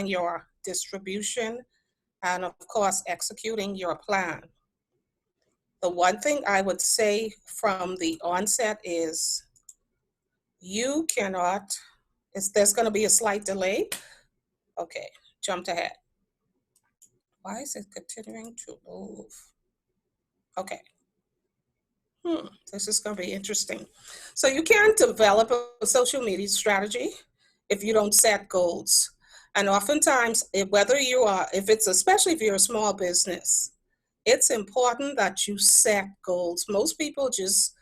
your distribution, and of course, executing your plan. The one thing I would say from the onset is you cannot, there's going to be a slight delay. Okay, jumped ahead. Why is it continuing to move? Okay. This is going to be interesting. So you can't develop a social media strategy if you don't set goals. And oftentimes, especially if you're a small business, it's important that you set goals. Most people just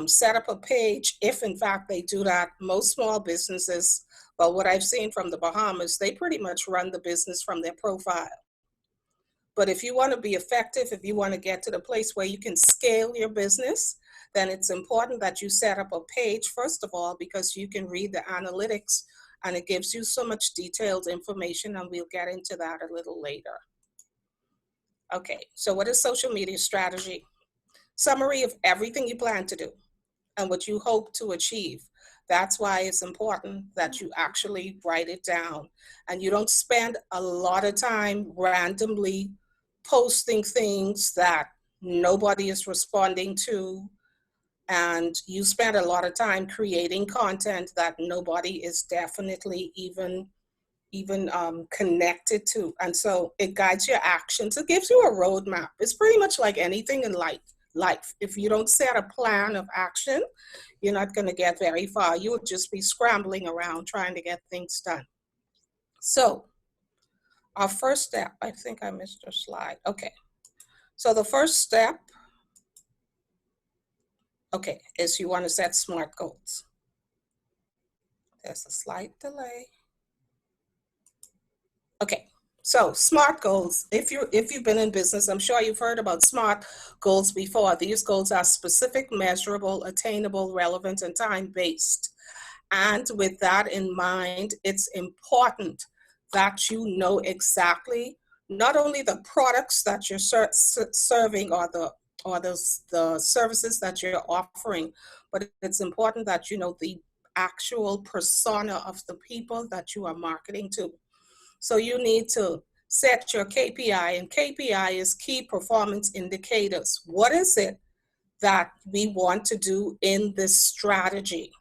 set up a page, if in fact they do that. Most small businesses, well, what I've seen from the Bahamas, they pretty much run the business from their profile. But if you want to be effective, if you want to get to the place where you can scale your business, then it's important that you set up a page, first of all, because you can read the analytics and it gives you so much detailed information, and we'll get into that a little later. Okay, so what is social media strategy? Summary of everything you plan to do and what you hope to achieve. That's why it's important that you actually write it down and you don't spend a lot of time randomly posting things that nobody is responding to, and you spend a lot of time creating content that nobody is definitely even connected to. And so it guides your actions. It gives you a roadmap. It's pretty much like anything in life. If you don't set a plan of action, you're not going to get very far. You will just be scrambling around trying to get things done. So our first step, I think I missed a slide. Okay. So the first step, okay, is you want to set SMART goals. There's a slight delay. Okay, so SMART goals. If you've been in business, I'm sure you've heard about SMART goals before. These goals are specific, measurable, attainable, relevant, and time-based. And with that in mind, it's important that you know exactly not only the products that you're serving or the services that you're offering, but it's important that you know the actual persona of the people that you are marketing to. So you need to set your KPI, and KPI is key performance indicators. What is it that we want to do in this strategy?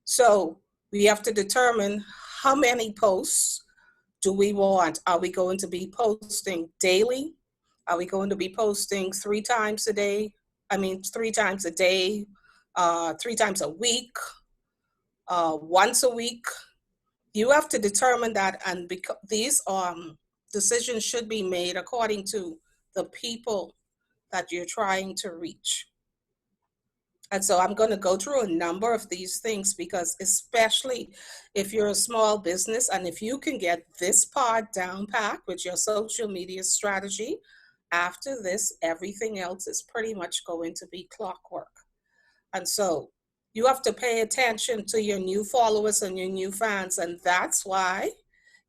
So we have to determine how many posts do we want? Are we going to be posting daily? Are we going to be posting 3 times a day? 3 times a day, 3 times a week, once a week? You have to determine that, and because these decisions should be made according to the people that you're trying to reach. And so I'm going to go through a number of these things because especially if you're a small business and if you can get this part down pat with your social media strategy, after this, everything else is pretty much going to be clockwork. And so you have to pay attention to your new followers and your new fans. And that's why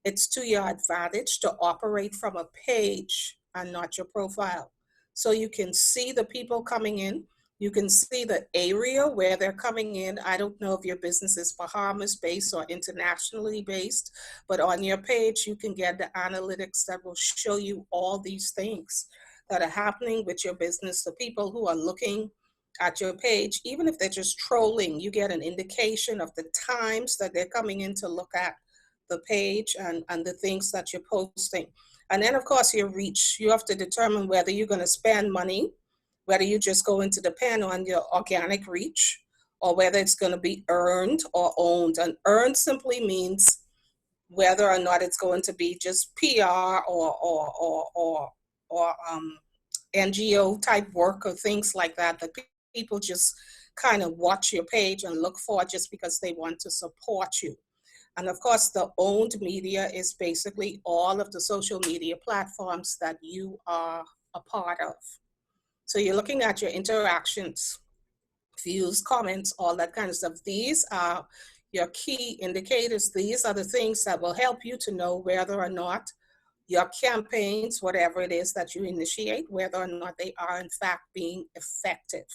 it's to your advantage to operate from a page and not your profile. So you can see the people coming in. You can see the area where they're coming in. I don't know if your business is Bahamas based or internationally based, but on your page, you can get the analytics that will show you all these things that are happening with your business. The people who are looking at your page, even if they're just trolling, you get an indication of the times that they're coming in to look at the page and the things that you're posting. And then of course your reach, you have to determine whether you're going to spend money, whether you just going to depend on your organic reach or whether it's going to be earned or owned. And earned simply means whether or not it's going to be just PR or NGO type work or things like that, that people just kind of watch your page and look for just because they want to support you. And of course, the owned media is basically all of the social media platforms that you are a part of. So you're looking at your interactions, views, comments, all that kind of stuff. These are your key indicators. These are the things that will help you to know whether or not your campaigns, whatever it is that you initiate, whether or not they are in fact being effective.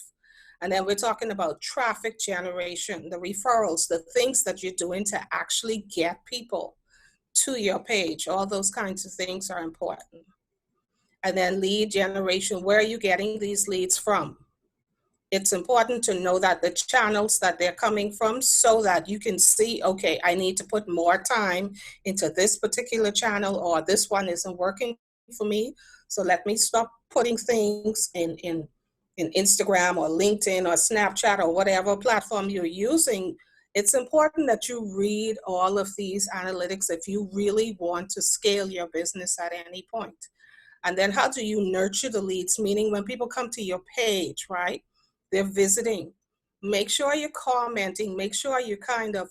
And then we're talking about traffic generation, the referrals, the things that you're doing to actually get people to your page. All those kinds of things are important. And then lead generation, where are you getting these leads from? It's important to know that the channels that they're coming from, so that you can see, okay, I need to put more time into this particular channel, or this one isn't working for me. So let me stop putting things in Instagram or LinkedIn or Snapchat or whatever platform you're using. It's important that you read all of these analytics if you really want to scale your business at any point. And then how do you nurture the leads? Meaning when people come to your page, right? They're visiting. Make sure you're commenting. Make sure you're kind of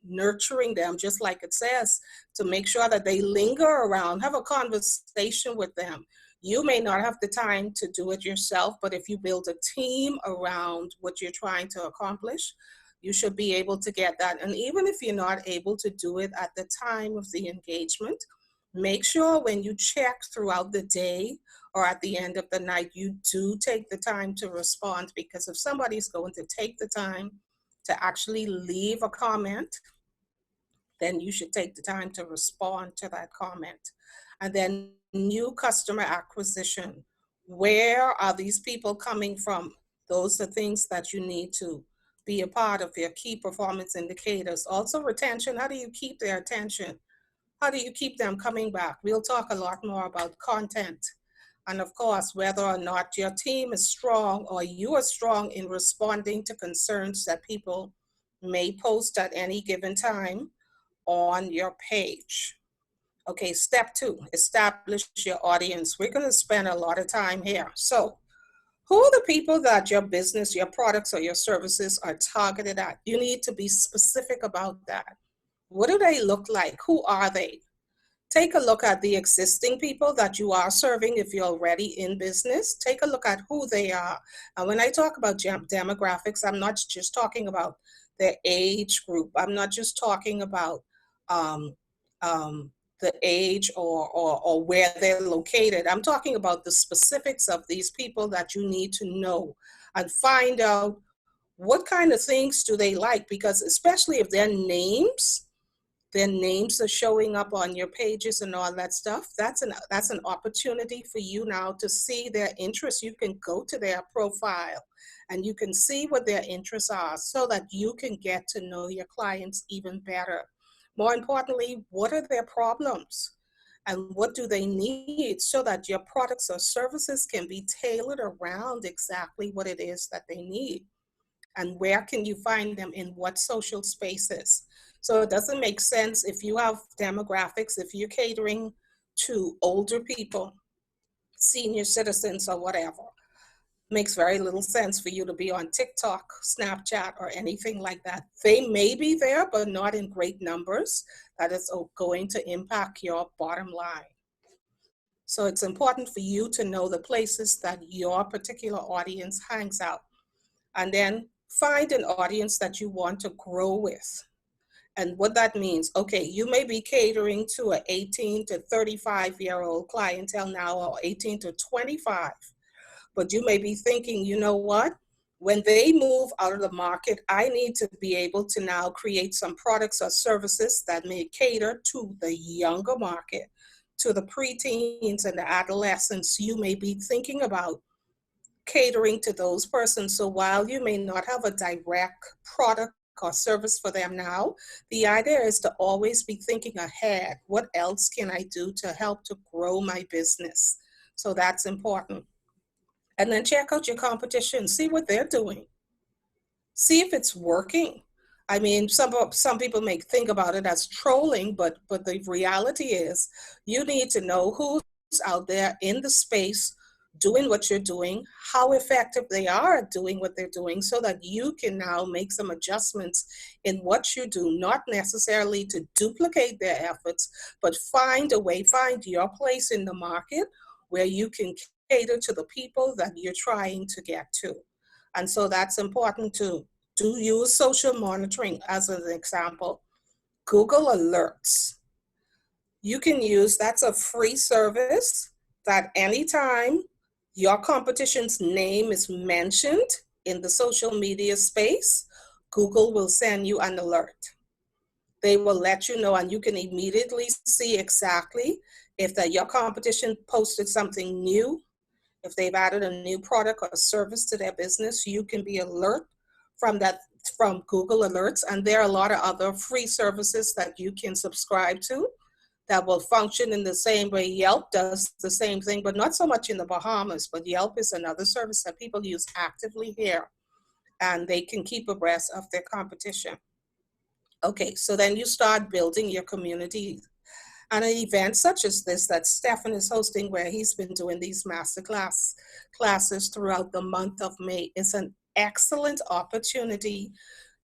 nurturing them, just like it says, to make sure that they linger around. Have a conversation with them. You may not have the time to do it yourself, but if you build a team around what you're trying to accomplish, you should be able to get that. And even if you're not able to do it at the time of the engagement, make sure when you check throughout the day or at the end of the night, you do take the time to respond, because if somebody's going to take the time to actually leave a comment, then you should take the time to respond to that comment. And then new customer acquisition. Where are these people coming from? Those are things that you need to be a part of your key performance indicators. Also retention, how do you keep their attention? How do you keep them coming back? We'll talk a lot more about content. And of course, whether or not your team is strong or you are strong in responding to concerns that people may post at any given time on your page. Okay, step 2, establish your audience. We're going to spend a lot of time here. So, who are the people that your business, your products, or your services are targeted at? You need to be specific about that. What do they look like? Who are they? Take a look at the existing people that you are serving if you're already in business. Take a look at who they are. And when I talk about demographics, I'm not just talking about their age group. I'm not just talking about um, the age or where they're located. I'm talking about the specifics of these people that you need to know and find out what kind of things do they like, because especially if their names are showing up on your pages and all that stuff, that's an opportunity for you now to see their interests. You can go to their profile and you can see what their interests are, so that you can get to know your clients even better. More importantly, what are their problems and what do they need, so that your products or services can be tailored around exactly what it is that they need. And where can you find them, in what social spaces? So it doesn't make sense if you have demographics, if you're catering to older people, senior citizens or whatever, makes very little sense for you to be on TikTok, Snapchat, or anything like that. They may be there, but not in great numbers. That is going to impact your bottom line. So it's important for you to know the places that your particular audience hangs out. And then find an audience that you want to grow with. And what that means, okay, you may be catering to an 18 to 35-year-old clientele now, or 18 to 25, but you may be thinking, you know what? When they move out of the market, I need to be able to now create some products or services that may cater to the younger market, to the preteens and the adolescents. You may be thinking about catering to those persons. So while you may not have a direct product or service for them now, the idea is to always be thinking ahead. What else can I do to help to grow my business? So that's important. And then check out your competition, see what they're doing. See if it's working. I mean, some people may think about it as trolling, but the reality is you need to know who's out there in the space doing what you're doing, how effective they are at doing what they're doing, so that you can now make some adjustments in what you do, not necessarily to duplicate their efforts, but find a way, find your place in the market where you can cater to the people that you're trying to get to. And so that's important too. Do use social monitoring as an example. Google Alerts. You can use, that's a free service that anytime your competition's name is mentioned in the social media space, Google will send you an alert. They will let you know, and you can immediately see exactly if your competition posted something new, if they've added a new product or service to their business. You can be alert from that, from Google Alerts. And there are a lot of other free services that you can subscribe to that will function in the same way. Yelp does the same thing, but not so much in the Bahamas. But Yelp is another service that people use actively here, and they can keep abreast of their competition. Okay, so then you start building your community. And an event such as this that Stefan is hosting, where he's been doing these masterclass classes throughout the month of May, is an excellent opportunity,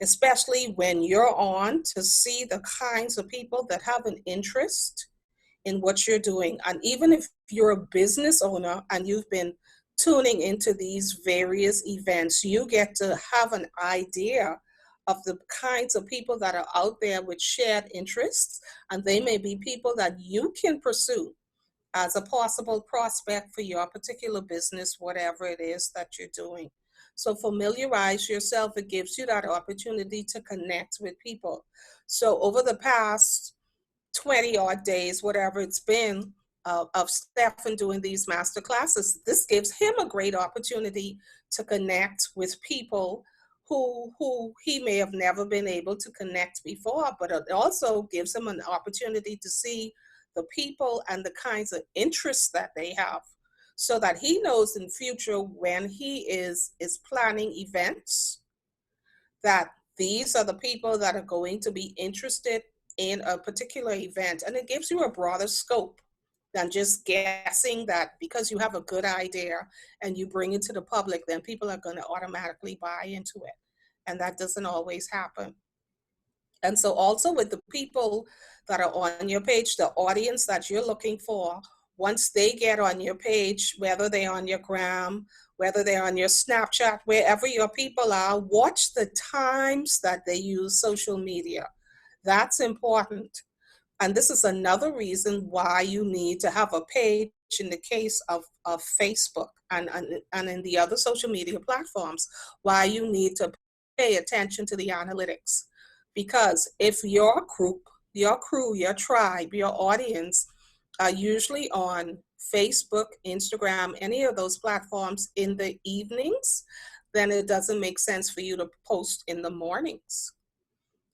especially when you're on, to see the kinds of people that have an interest in what you're doing. And even if you're a business owner and you've been tuning into these various events, you get to have an idea of the kinds of people that are out there with shared interests, and they may be people that you can pursue as a possible prospect for your particular business, whatever it is that you're doing. So familiarize yourself. It gives you that opportunity to connect with people. So over the past 20 odd days, whatever it's been, of Stefan doing these master classes, this gives him a great opportunity to connect with people who he may have never been able to connect before, but it also gives him an opportunity to see the people and the kinds of interests that they have, so that he knows in future when he is planning events, that these are the people that are going to be interested in a particular event. And it gives you a broader scope than just guessing that because you have a good idea and you bring it to the public, then people are going to automatically buy into it. And that doesn't always happen. And so also with the people that are on your page, the audience that you're looking for, once they get on your page, whether they're on your gram, whether they're on your Snapchat, wherever your people are, watch the times that they use social media. That's important. And this is another reason why you need to have a page in the case of Facebook and in the other social media platforms, why you need to pay attention to the analytics. Because if your group, your crew, your tribe, your audience are usually on Facebook, Instagram, any of those platforms in the evenings, then it doesn't make sense for you to post in the mornings.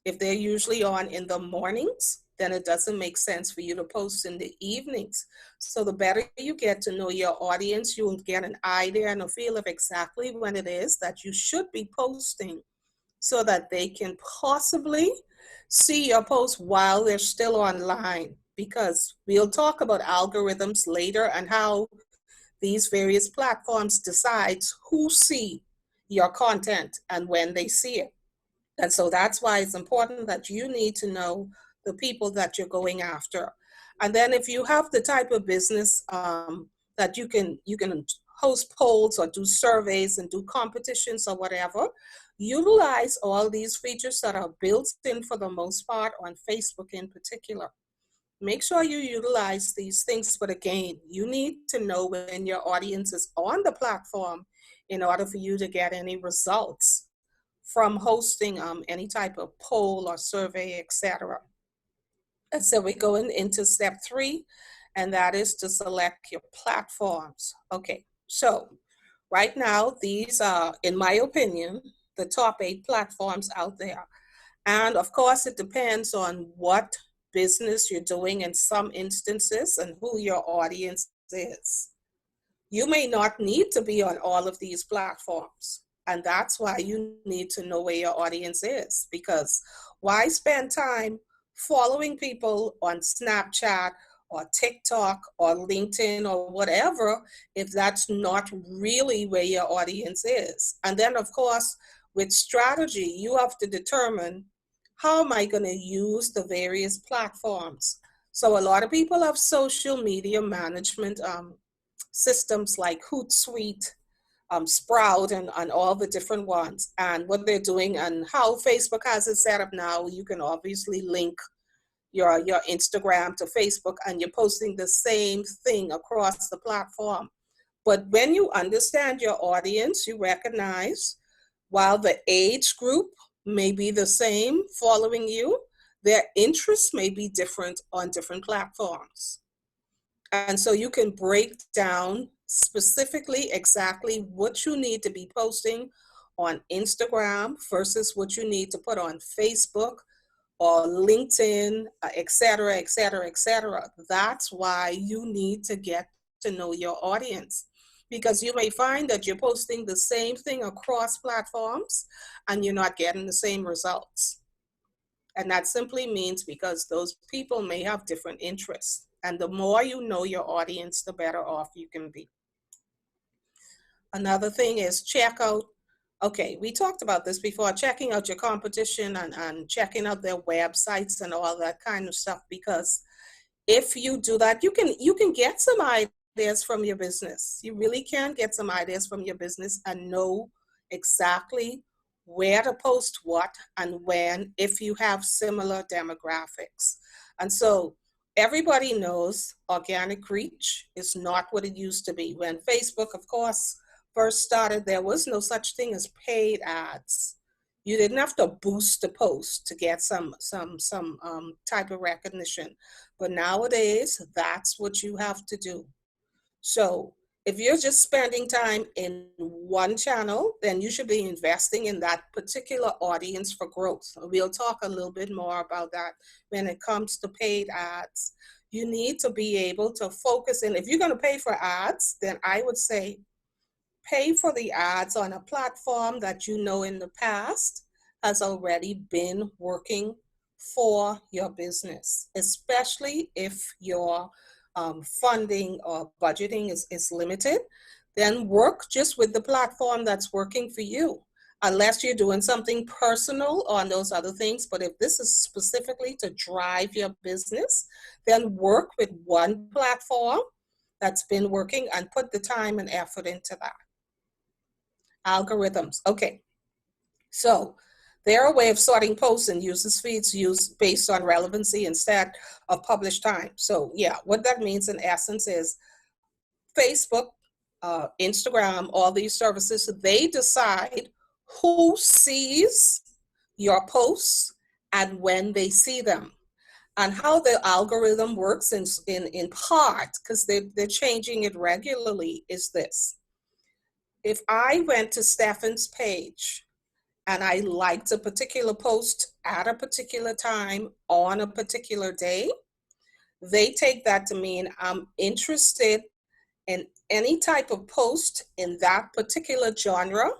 If they're usually on in the mornings, then it doesn't make sense for you to post in the evenings. So the better you get to know your audience, you'll get an idea and a feel of exactly when it is that you should be posting, so that they can possibly see your post while they're still online. Because we'll talk about algorithms later and how these various platforms decide who see your content and when they see it. And so that's why it's important that you need to know the people that you're going after. And then if you have the type of business that you can host polls or do surveys and do competitions or whatever, utilize all these features that are built in for the most part on Facebook in particular. Make sure you utilize these things, but again, you need to know when your audience is on the platform in order for you to get any results from hosting any type of poll or survey, etc. And so we're going into step 3, and that is to select your platforms. Okay, so right now, these are, in my opinion, the top 8 platforms out there. And of course, it depends on what business you're doing in some instances and who your audience is. You may not need to be on all of these platforms. And that's why you need to know where your audience is, because why spend time following people on Snapchat or TikTok or LinkedIn or whatever if that's not really where your audience is? And then, of course, with strategy, you have to determine, how am I going to use the various platforms? So a lot of people have social media management systems like Hootsuite, Sprout, and all the different ones. And what they're doing and how Facebook has it set up now, you can obviously link your Instagram to Facebook and you're posting the same thing across the platform. But when you understand your audience, you recognize while the age group may be the same following you, their interests may be different on different platforms. And so you can break down specifically exactly what you need to be posting on Instagram versus what you need to put on Facebook or LinkedIn, et cetera, et cetera, et cetera. That's why you need to get to know your audience, because you may find that you're posting the same thing across platforms and you're not getting the same results. And that simply means because those people may have different interests. And the more you know your audience, the better off you can be. Another thing is check out, okay, we talked about this before, checking out your competition and checking out their websites and all that kind of stuff, because if you do that, you can get some ideas from your business. You really can get some ideas from your business and know exactly where to post what and when, if you have similar demographics. And so everybody knows organic reach is not what it used to be. When Facebook, of course, first started, there was no such thing as paid ads. You didn't have to boost a post to get some type of recognition. But nowadays, that's what you have to do. So if you're just spending time in one channel, then you should be investing in that particular audience for growth. We'll talk a little bit more about that when it comes to paid ads. You need to be able to focus in. If you're going to pay for ads, then I would say pay for the ads on a platform that you know in the past has already been working for your business, especially if your funding or budgeting is limited. Then work just with the platform that's working for you, unless you're doing something personal on those other things. But if this is specifically to drive your business, then work with one platform that's been working and put the time and effort into that. Algorithms. Okay, so they're a way of sorting posts and users feeds used based on relevancy instead of published time. So yeah, what that means in essence is Facebook, Instagram, all these services, they decide who sees your posts and when they see them. And how the algorithm works in part, because they're changing it regularly, is this. If I went to Stefan's page and I liked a particular post at a particular time on a particular day, they take that to mean I'm interested in any type of post in that particular genre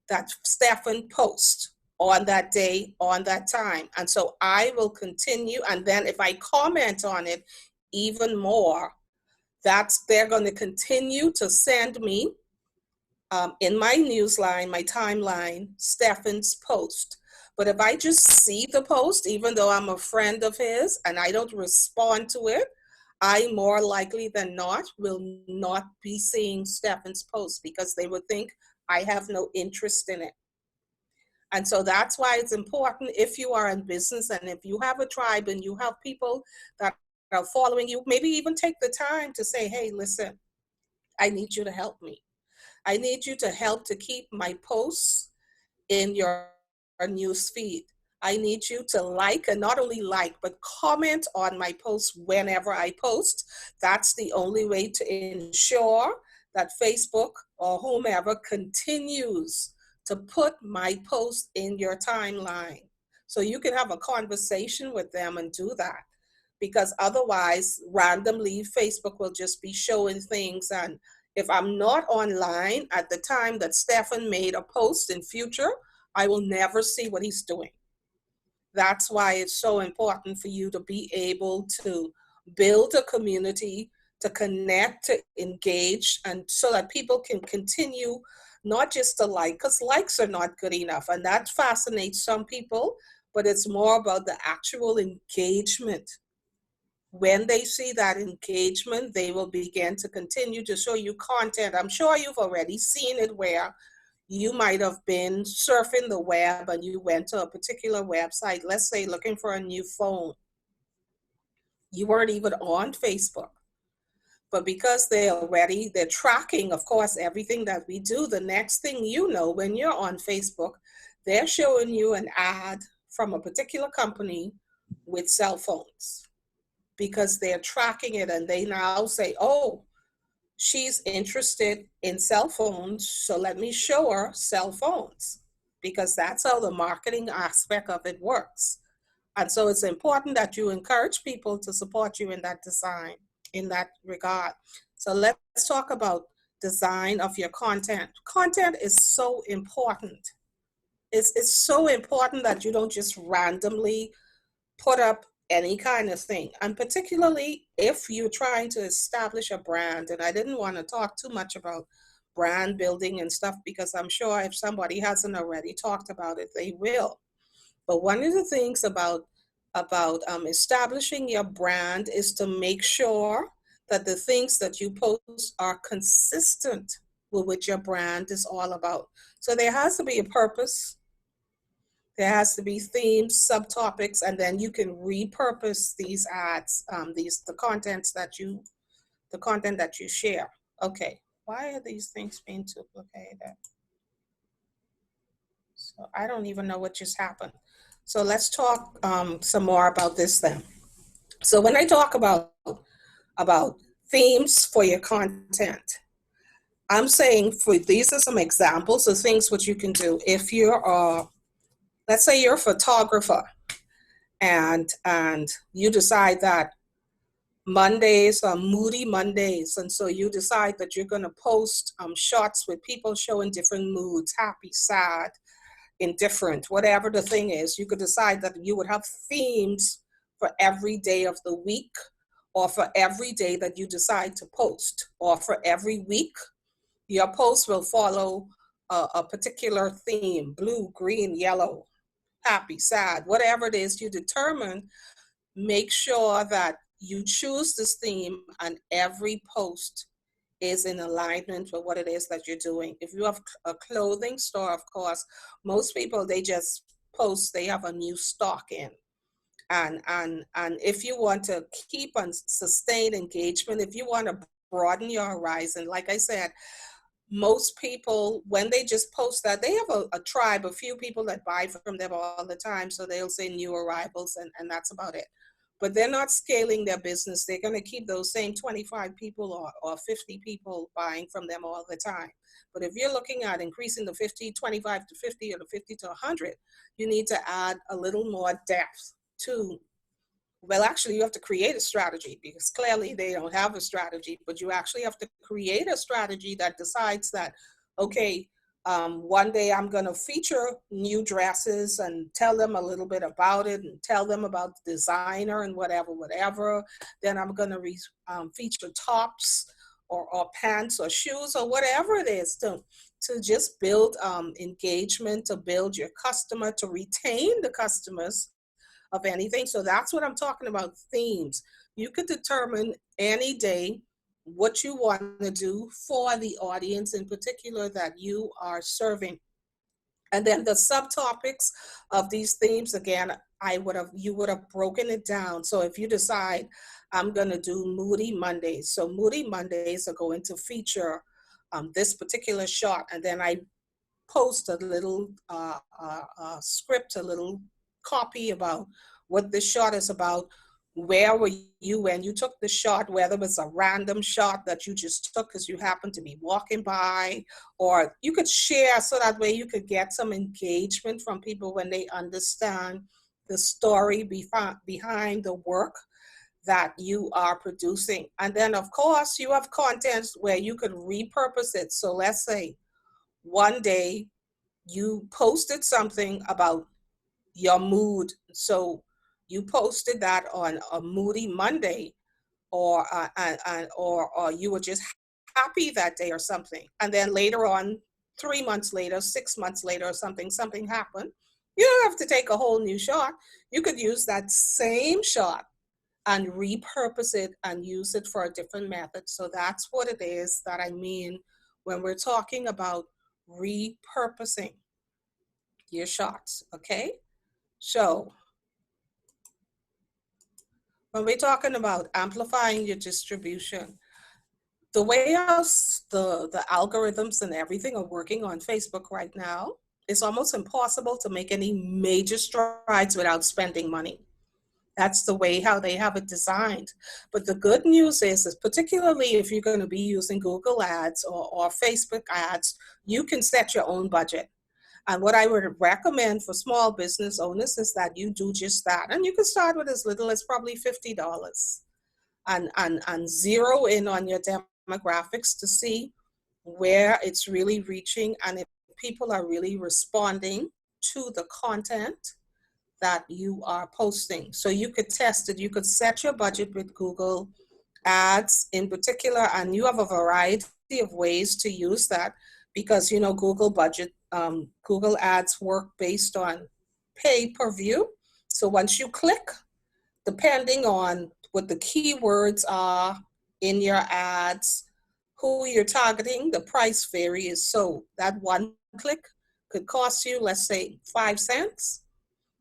that Stefan posts on that day, on that time. And so I will continue. And then if I comment on it even more, they're going to continue to send me in my newsline, my timeline, Stefan's post. But if I just see the post, even though I'm a friend of his and I don't respond to it, I more likely than not will not be seeing Stefan's post because they would think I have no interest in it. And so that's why it's important if you are in business and if you have a tribe and you have people that are following you, maybe even take the time to say, hey, listen, I need you to help me. I need you to help to keep my posts in your news feed. I need you to like, and not only like, but comment on my posts whenever I post. That's the only way to ensure that Facebook or whomever continues to put my post in your timeline. So you can have a conversation with them and do that. Because otherwise, randomly, Facebook will just be showing things. And if I'm not online at the time that Stefan made a post in future, I will never see what he's doing. That's why it's so important for you to be able to build a community, to connect, to engage, and so that people can continue not just to like, because likes are not good enough. And that fascinates some people, but it's more about the actual engagement. When they see that engagement, they will begin to continue to show you content. I'm sure you've already seen it where you might have been surfing the web and you went to a particular website, let's say looking for a new phone. You weren't even on Facebook. But because they're tracking, of course, everything that we do, the next thing you know, when you're on Facebook, they're showing you an ad from a particular company with cell phones because they're tracking it and they now say, oh, she's interested in cell phones, so let me show her cell phones, because that's how the marketing aspect of it works. And so it's important that you encourage people to support you in that design, in that regard. So let's talk about design of your content. Content is so important. It's so important that you don't just randomly put up any kind of thing. And particularly if you're trying to establish a brand, and I didn't want to talk too much about brand building and stuff because I'm sure if somebody hasn't already talked about it, they will. But one of the things about establishing your brand is to make sure that the things that you post are consistent with what your brand is all about. So there has to be a purpose. There has to be themes, subtopics, and then you can repurpose these ads, the content that you share. Okay, why are these things being duplicated? So I don't even know what just happened. So let's talk some more about this then. So when I talk about themes for your content, I'm saying these are some examples of things what you can do. If you're let's say you're a photographer and you decide that Mondays are moody Mondays, and so you decide that you're going to post shots with people showing different moods, happy, sad, indifferent, whatever the thing is. You could decide that you would have themes for every day of the week, or for every day that you decide to post, or for every week. Your post will follow a particular theme: blue, green, yellow, happy, sad, whatever it is you determine. Make sure that you choose this theme and every post is in alignment with what it is that you're doing. If you have a clothing store, of course, most people, they just post, they have a new stock in. And if you want to keep and sustain engagement, if you want to broaden your horizon, like I said, most people, when they just post that, they have a tribe, a few people that buy from them all the time. So they'll say new arrivals and that's about it. But they're not scaling their business. They're going to keep those same 25 people or 50 people buying from them all the time. But if you're looking at increasing the 25 to 50 or the 50 to 100, you need to add a little more depth to, well, actually, you have to create a strategy, because clearly they don't have a strategy, but you actually have to create a strategy that decides that, okay, one day I'm going to feature new dresses and tell them a little bit about it and tell them about the designer and whatever. Then I'm going to feature tops or pants or shoes or whatever it is to just build engagement, to build your customer, to retain the customers of anything. So that's what I'm talking about, themes. You could determine any day what you want to do for the audience in particular that you are serving. And then the subtopics of these themes, again, you would have broken it down. So if you decide I'm going to do Moody Mondays, so Moody Mondays are going to feature this particular shot, and then I post a little script, a little copy about what this shot is about. Where were you when you took the shot, whether it was a random shot that you just took because you happened to be walking by, or you could share so that way you could get some engagement from people when they understand the story behind the work that you are producing. And then of course you have content where you could repurpose it. So let's say one day you posted something about your mood. So you posted that on a Moody Monday, or you were just happy that day or something. And then later on, 3 months later, 6 months later, or something happened. You don't have to take a whole new shot. You could use that same shot and repurpose it and use it for a different method. So that's what it is that I mean when we're talking about repurposing your shots, okay? So when we're talking about amplifying your distribution, the way the algorithms and everything are working on Facebook right now, it's almost impossible to make any major strides without spending money. That's the way how they have it designed. But the good news is particularly if you're going to be using Google ads or Facebook ads, you can set your own budget. And what I would recommend for small business owners is that you do just that. And you can start with as little as probably $50 and zero in on your demographics to see where it's really reaching and if people are really responding to the content that you are posting. So you could test it. You could set your budget with Google ads in particular, and you have a variety of ways to use that because, you know, Google ads work based on pay per view. So once you click, depending on what the keywords are in your ads, who you're targeting, the price varies. So that one click could cost you, let's say, 5 cents,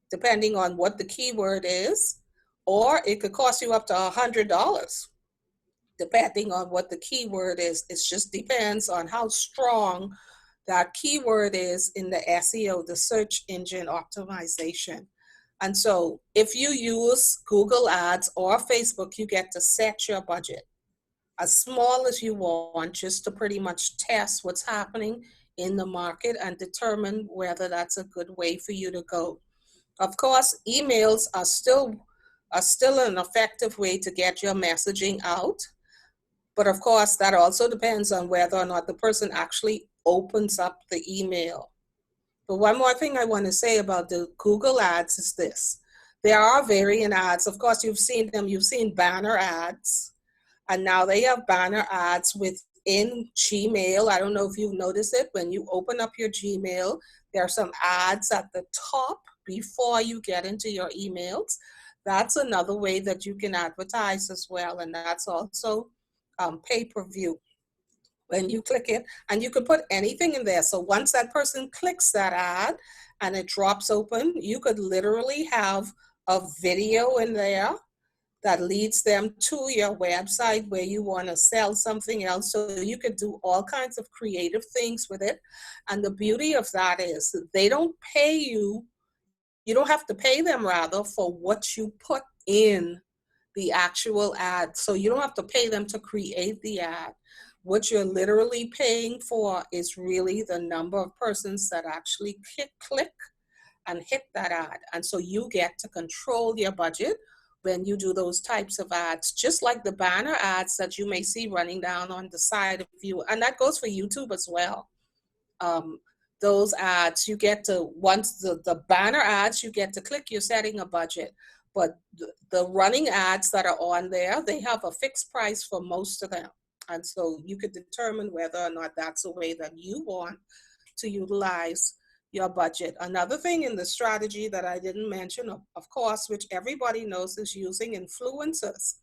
depending on what the keyword is, or it could cost you up to $100, depending on what the keyword is. It just depends on how strong that keyword is in the SEO, the search engine optimization. And so if you use Google Ads or Facebook, you get to set your budget as small as you want, just to pretty much test what's happening in the market and determine whether that's a good way for you to go. Of course, emails are still an effective way to get your messaging out. But of course, that also depends on whether or not the person actually opens up the email. But one more thing I want to say about the Google ads is this. There are variant ads. Of course, you've seen them. You've seen banner ads. And now they have banner ads within Gmail. I don't know if you've noticed it. When you open up your Gmail, there are some ads at the top before you get into your emails. That's another way that you can advertise as well. And that's also pay-per-view when you click it, and you can put anything in there. So once that person clicks that ad and it drops open, you could literally have a video in there that leads them to your website where you want to sell something else. So you could do all kinds of creative things with it. And the beauty of that is they don't pay you. You don't have to pay them rather for what you put in the actual ad. So you don't have to pay them to create the ad. What you're literally paying for is really the number of persons that actually click and hit that ad. And so you get to control your budget when you do those types of ads, just like the banner ads that you may see running down on the side of you. And that goes for YouTube as well. Those ads, you get to, once the banner ads, you get to click, you're setting a budget. But the running ads that are on there, they have a fixed price for most of them. And so you could determine whether or not that's a way that you want to utilize your budget. Another thing in the strategy that I didn't mention, of course, which everybody knows, is using influencers.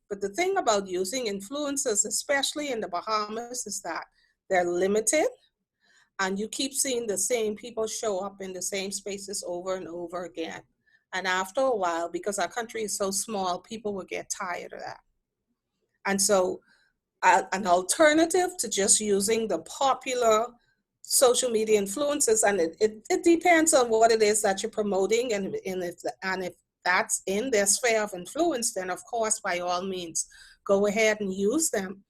But the thing about using influencers, especially in the Bahamas, is that they're limited and you keep seeing the same people show up in the same spaces over and over again. And after a while, because our country is so small, people will get tired of that. And so an alternative to just using the popular social media influencers, and it depends on what it is that you're promoting, and if that's in their sphere of influence, then of course, by all means, go ahead and use them.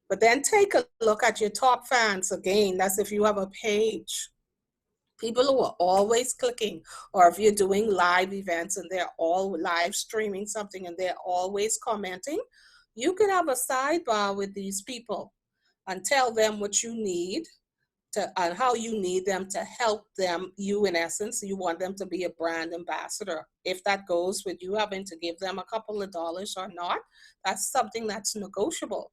But then take a look at your top fans. Again, that's if you have a page. People who are always clicking, or if you're doing live events and they're all live streaming something and they're always commenting, you can have a sidebar with these people and tell them what you need and how you need them to help them. You, in essence, you want them to be a brand ambassador. If that goes with you having to give them a couple of dollars or not, that's something that's negotiable.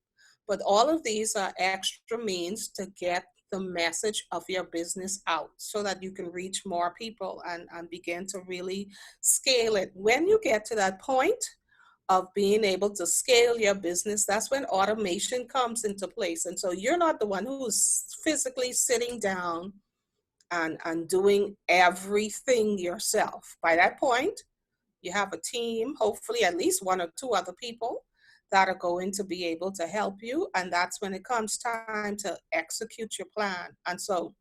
But all of these are extra means to get the message of your business out so that you can reach more people and begin to really scale it. When you get to that point of being able to scale your business, that's when automation comes into place. And so you're not the one who's physically sitting down and doing everything yourself. By that point, you have a team, hopefully at least one or two other people that are going to be able to help you. And that's when it comes time to execute your plan. And so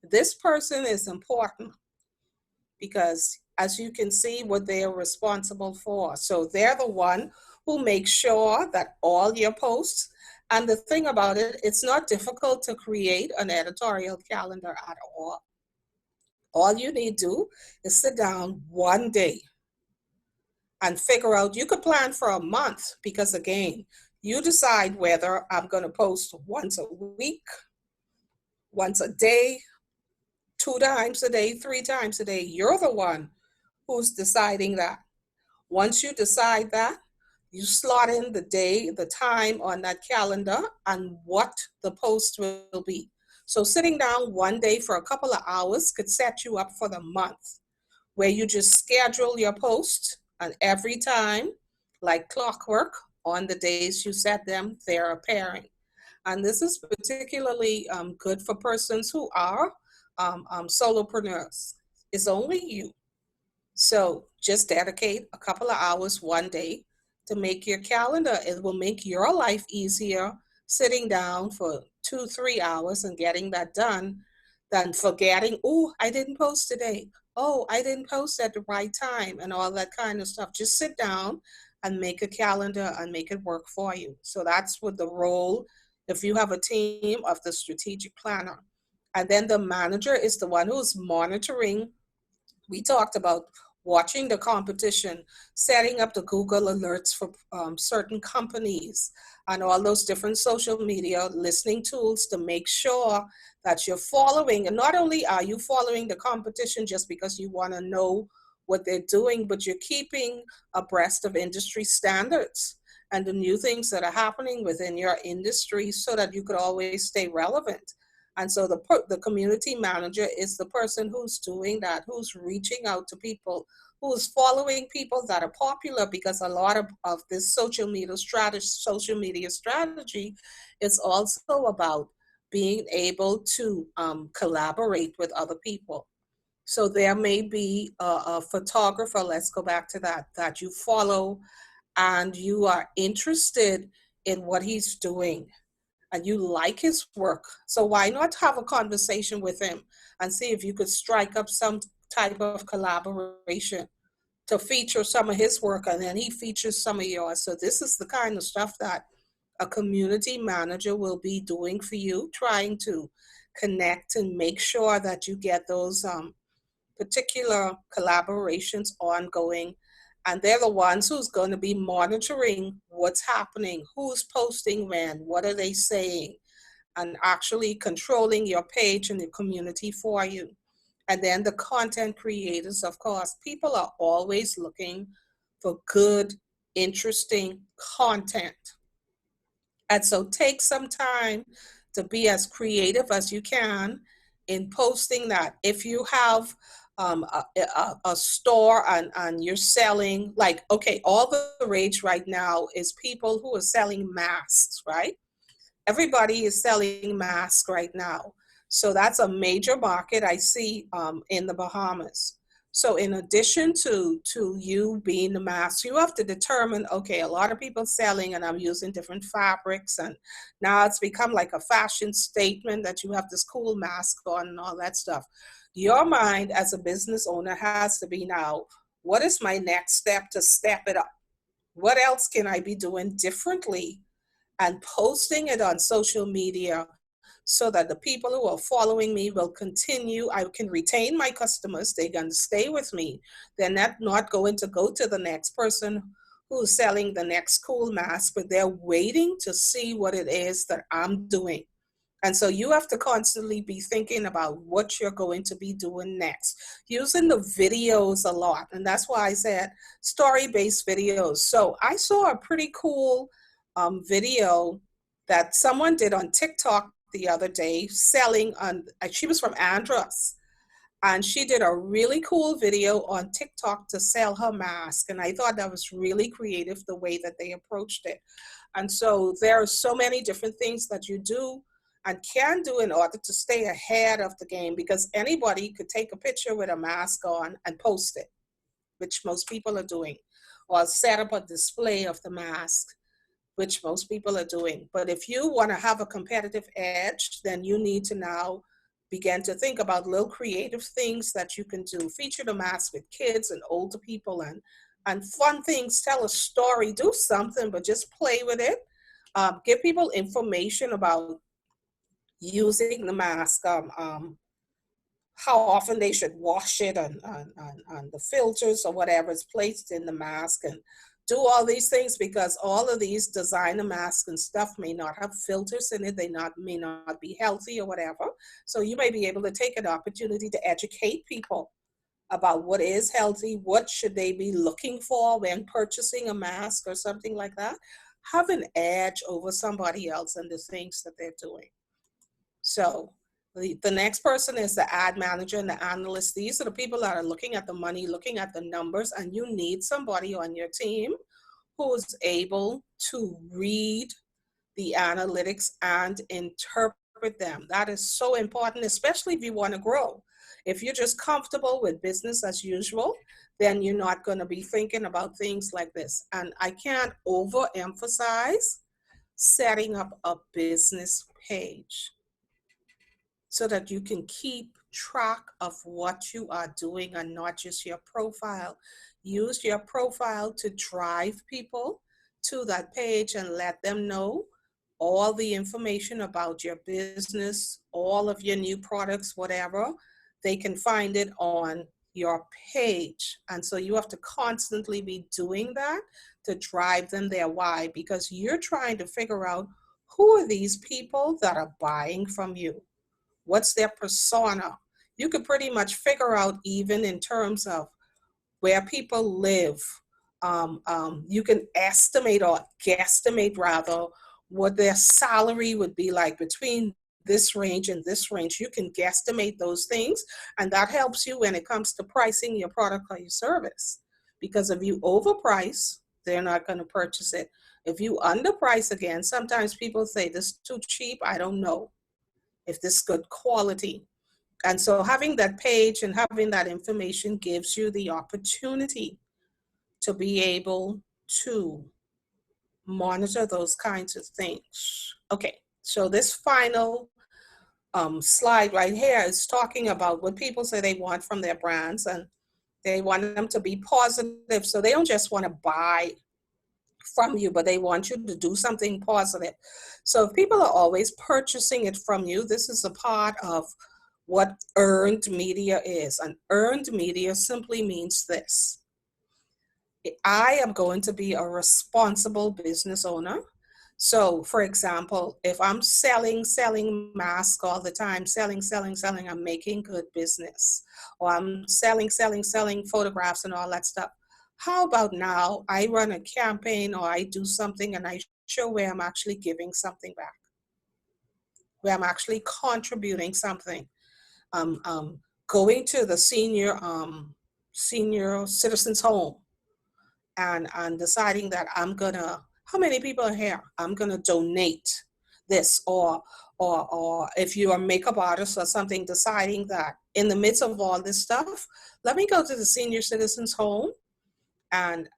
this person is important. because as you can see what they are responsible for. So they're the one who makes sure that all your posts, and the thing about it, it's not difficult to create an editorial calendar at all. All you need to do is sit down one day and figure out, you could plan for a month, because again, you decide whether I'm going to post once a week, once a day, 2 times a day, 3 times a day. You're the one who's deciding that. Once you decide that, you slot in the day, the time on that calendar, and what the post will be. So sitting down one day for a couple of hours could set you up for the month, where you just schedule your post, and every time, like clockwork, on the days you set them, they're appearing. And this is particularly good for persons who are solopreneurs. It's only you. So just dedicate a couple of hours one day to make your calendar. It will make your life easier sitting down for 2-3 hours and getting that done than forgetting, oh, I didn't post today. Oh, I didn't post at the right time and all that kind of stuff. Just sit down and make a calendar and make it work for you. So that's what the role, if you have a team, of the strategic planner. And then the manager is the one who's monitoring. We talked about watching the competition, setting up the Google alerts for certain companies, and all those different social media listening tools to make sure that you're following. And not only are you following the competition just because you want to know what they're doing, but you're keeping abreast of industry standards and the new things that are happening within your industry, so that you could always stay relevant. And so the community manager is the person who's doing that, who's reaching out to people, who's following people that are popular, because a lot of this social media strategy is also about being able to collaborate with other people. So there may be a photographer, let's go back to that you follow, and you are interested in what he's doing, and you like his work. So why not have a conversation with him and see if you could strike up some type of collaboration to feature some of his work, and then he features some of yours. So this is the kind of stuff that a community manager will be doing for you, trying to connect and make sure that you get those particular collaborations ongoing. And they're the ones who's going to be monitoring what's happening, who's posting when, what are they saying, and actually controlling your page and your community for you. And then the content creators, of course, people are always looking for good, interesting content. And so take some time to be as creative as you can in posting that. If you have a store and you're selling, like, okay, all the rage right now is people who are selling masks, right? Everybody is selling masks right now. So that's a major market I see in the Bahamas. So in addition to you being the mask, you have to determine, okay, a lot of people selling and I'm using different fabrics, and now it's become like a fashion statement that you have this cool mask on and all that stuff. Your mind as a business owner has to be now, what is my next step to step it up? What else can I be doing differently? And posting it on social media so that the people who are following me will continue. I can retain my customers. They're going to stay with me. They're not going to go to the next person who's selling the next cool mask, but they're waiting to see what it is that I'm doing. And so you have to constantly be thinking about what you're going to be doing next. Using the videos a lot. And that's why I said story-based videos. So I saw a pretty cool video that someone did on TikTok the other day selling on, she was from Andros, and she did a really cool video on TikTok to sell her mask. And I thought that was really creative, the way that they approached it. And so there are so many different things that you do and can do in order to stay ahead of the game, because anybody could take a picture with a mask on and post it, which most people are doing, or set up a display of the mask, which most people are doing. But if you want to have a competitive edge, then you need to now begin to think about little creative things that you can do. Feature the mask with kids and older people, and fun things. Tell a story, do something, but just play with it. Give people information about using the mask, how often they should wash it, and the filters or whatever is placed in the mask, and do all these things, because all of these designer masks and stuff may not have filters in it. They may not be healthy or whatever. So you may be able to take an opportunity to educate people about what is healthy, what should they be looking for when purchasing a mask or something like that. Have an edge over somebody else and the things that they're doing. So the next person is the ad manager and the analyst. These are the people that are looking at the money, looking at the numbers, and you need somebody on your team who is able to read the analytics and interpret them. That is so important, especially if you want to grow. If you're just comfortable with business as usual, then you're not going to be thinking about things like this. And I can't overemphasize setting up a business page so that you can keep track of what you are doing and not just your profile. Use your profile to drive people to that page and let them know all the information about your business, all of your new products, whatever. They can find it on your page. And so you have to constantly be doing that to drive them there. Why? Because you're trying to figure out who are these people that are buying from you? What's their persona? You could pretty much figure out, even in terms of where people live. You can estimate or guesstimate rather what their salary would be like between this range and this range. You can guesstimate those things, and that helps you when it comes to pricing your product or your service. Because if you overprice, they're not going to purchase it. If you underprice, again, sometimes people say this is too cheap. I don't know if this is good quality. And so having that page and having that information gives you the opportunity to be able to monitor those kinds of things. Okay, so this final slide right here is talking about what people say they want from their brands, and they want them to be positive. So they don't just want to buy from you, but they want you to do something positive. So if people are always purchasing it from you, this is a part of what earned media is. And earned media simply means this: I am going to be a responsible business owner. So for example, if I'm selling masks all the time, selling, I'm making good business. Or I'm selling photographs and all that stuff. How about now I run a campaign, or I do something and I show where I'm actually giving something back, where I'm actually contributing something. Going to the senior citizens home and deciding that I'm gonna, how many people are here? I'm gonna donate this, or if you're a makeup artist or something, deciding that in the midst of all this stuff, let me go to the senior citizens home and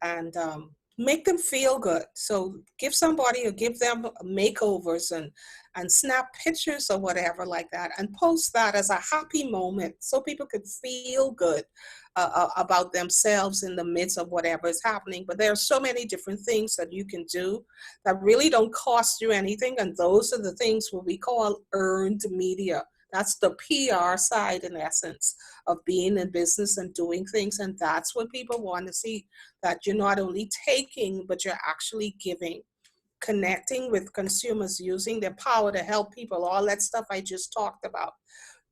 make them feel good. So give somebody, or give them makeovers and snap pictures or whatever like that, and post that as a happy moment so people could feel good about themselves in the midst of whatever is happening. But there are so many different things that you can do that really don't cost you anything, and those are the things what we call earned media. That's the PR side, in essence, of being in business and doing things. And that's what people want to see, that you're not only taking, but you're actually giving, connecting with consumers, using their power to help people, all that stuff I just talked about.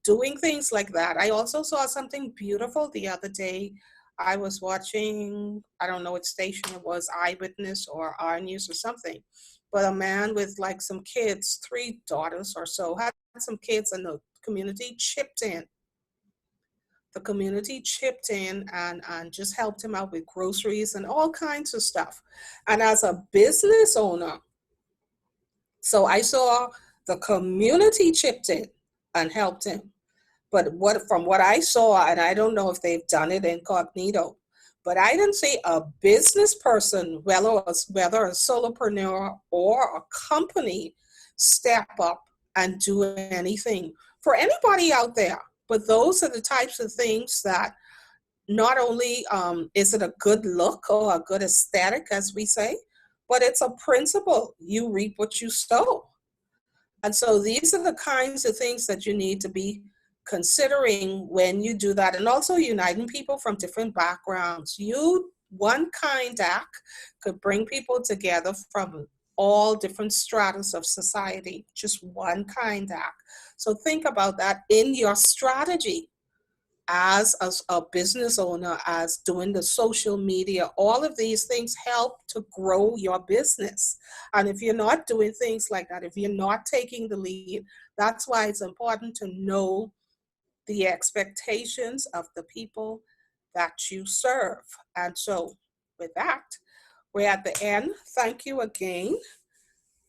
Doing things like that. I also saw something beautiful the other day. I was watching, I don't know what station it was, Eyewitness or R News or something, but a man with like some kids, 3 daughters or so, had some kids, and the community chipped in. The community chipped in and just helped him out with groceries and all kinds of stuff. And as a business owner, so I saw the community chipped in and helped him. But from what I saw, and I don't know if they've done it incognito, but I didn't see a business person, whether a solopreneur or a company, step up and do anything for anybody out there. But those are the types of things that not only is it a good look or a good aesthetic, as we say, but it's a principle. You reap what you sow. And so these are the kinds of things that you need to be considering when you do that. And also uniting people from different backgrounds. One kind act could bring people together from all different stratas of society, just one kind act. So think about that in your strategy as a business owner, as doing the social media. All of these things help to grow your business. And if you're not doing things like that, if you're not taking the lead, that's why it's important to know the expectations of the people that you serve. And so with that, we're at the end. Thank you again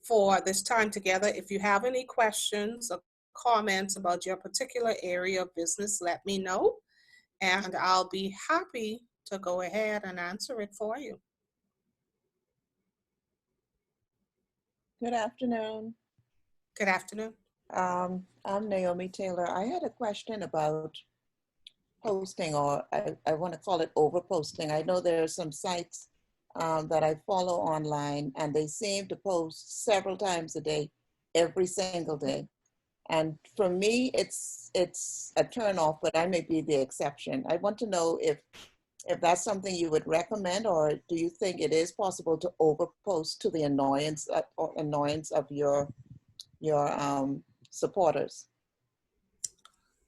for this time together. If you have any questions or comments about your particular area of business, let me know, and I'll be happy to go ahead and answer it for you. Good afternoon. Good afternoon. I'm Naomi Taylor. I had a question about posting, or I want to call it overposting. I know there are some sites that I follow online, and they seem to post several times a day, every single day. And for me, it's a turnoff, but I may be the exception. I want to know if that's something you would recommend, or do you think it is possible to overpost to the annoyance of your supporters?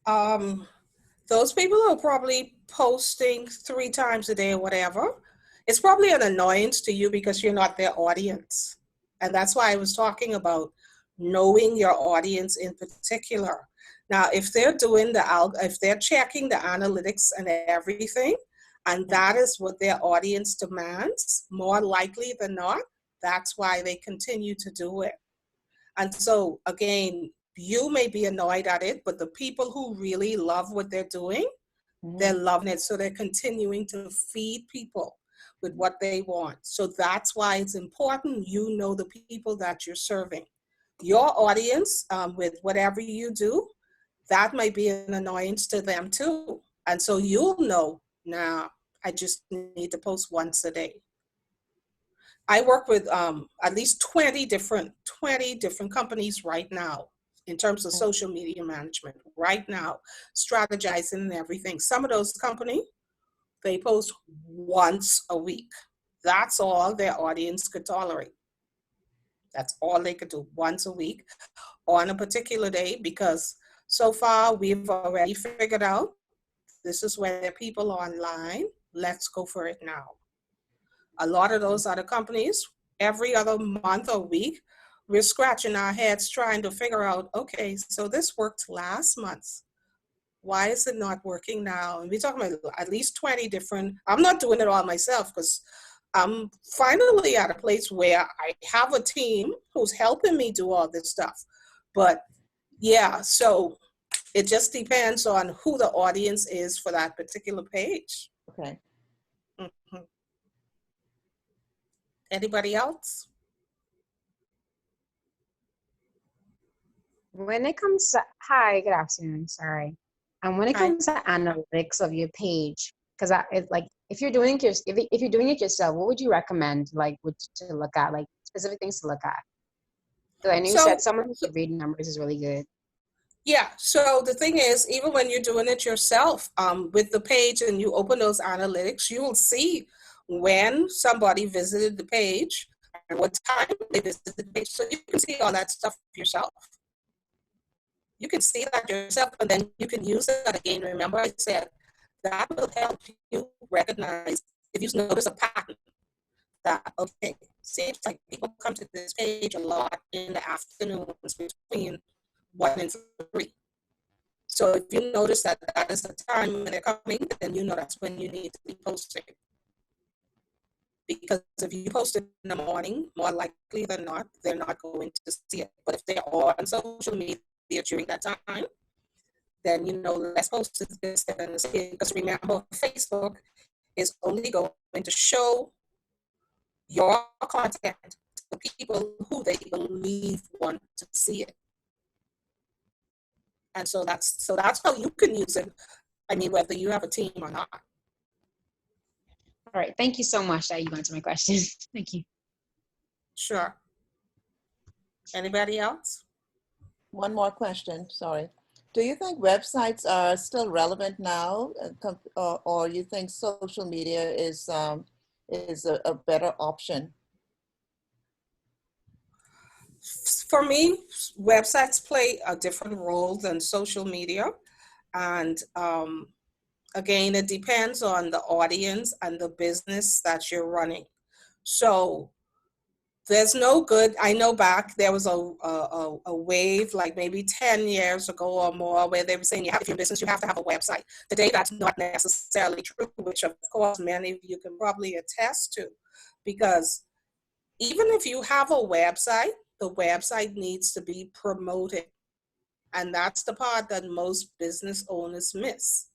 Those people are probably posting 3 times a day or whatever. It's probably an annoyance to you because you're not their audience. And that's why I was talking about knowing your audience in particular. Now, if they're if they're checking the analytics and everything, and that is what their audience demands, more likely than not, that's why they continue to do it. And so again, you may be annoyed at it, but the people who really love what they're doing, they're loving it. So they're continuing to feed people with what they want. So that's why it's important you know the people that you're serving. Your audience, with whatever you do, that might be an annoyance to them too. And so you'll know, now I just need to post once a day. I work with at least 20 different companies right now in terms of social media management right now, strategizing and everything. Some of those companies, they post once a week. That's all their audience could tolerate. That's all they could do, once a week on a particular day, because so far we've already figured out this is where people are online. Let's go for it now. A lot of those other companies, every other month or week, we're scratching our heads trying to figure out, okay, so this worked last month. Why is it not working now? And we're talking about at least 20 different, I'm not doing it all myself because I'm finally at a place where I have a team who's helping me do all this stuff. But yeah, so it just depends on who the audience is for that particular page. Okay. Mm-hmm. Anybody else? When it comes to, hi, good afternoon, sorry. And when it Hi. comes to analytics of your page, because it's like, if you're doing it, if you're doing it yourself, what would you recommend, like, to look at, like specific things to look at? So I know you said someone who could read numbers is really good. Yeah, so the thing is, even when you're doing it yourself, with the page and you open those analytics, you will see when somebody visited the page and what time they visited the page. So you can see all that stuff yourself. You can see that yourself, and then you can use that again. Remember I said that will help you recognize if you notice a pattern that, okay, seems like people come to this page a lot in the afternoons between 1 and 3. So if you notice that that is the time when they're coming, then you know that's when you need to be posting. Because if you post it in the morning, more likely than not, they're not going to see it. But if they're on social media during that time, then you know, let's post this and see it. Because remember, Facebook is only going to show your content to people who they believe want to see it. And so that's how you can use it. I mean, whether you have a team or not. All right. Thank you so much that you answered my question. Thank you. Sure. Anybody else? One more question, sorry. Do you think websites are still relevant now, or you think social media is a better option? For me, websites play a different role than social media. And again, it depends on the audience and the business that you're running. So there's no good. I know back there was a wave like maybe 10 years ago or more where they were saying, if you're a business, you have to have a website. Today, that's not necessarily true, which of course many of you can probably attest to, because even if you have a website, the website needs to be promoted. And that's the part that most business owners miss.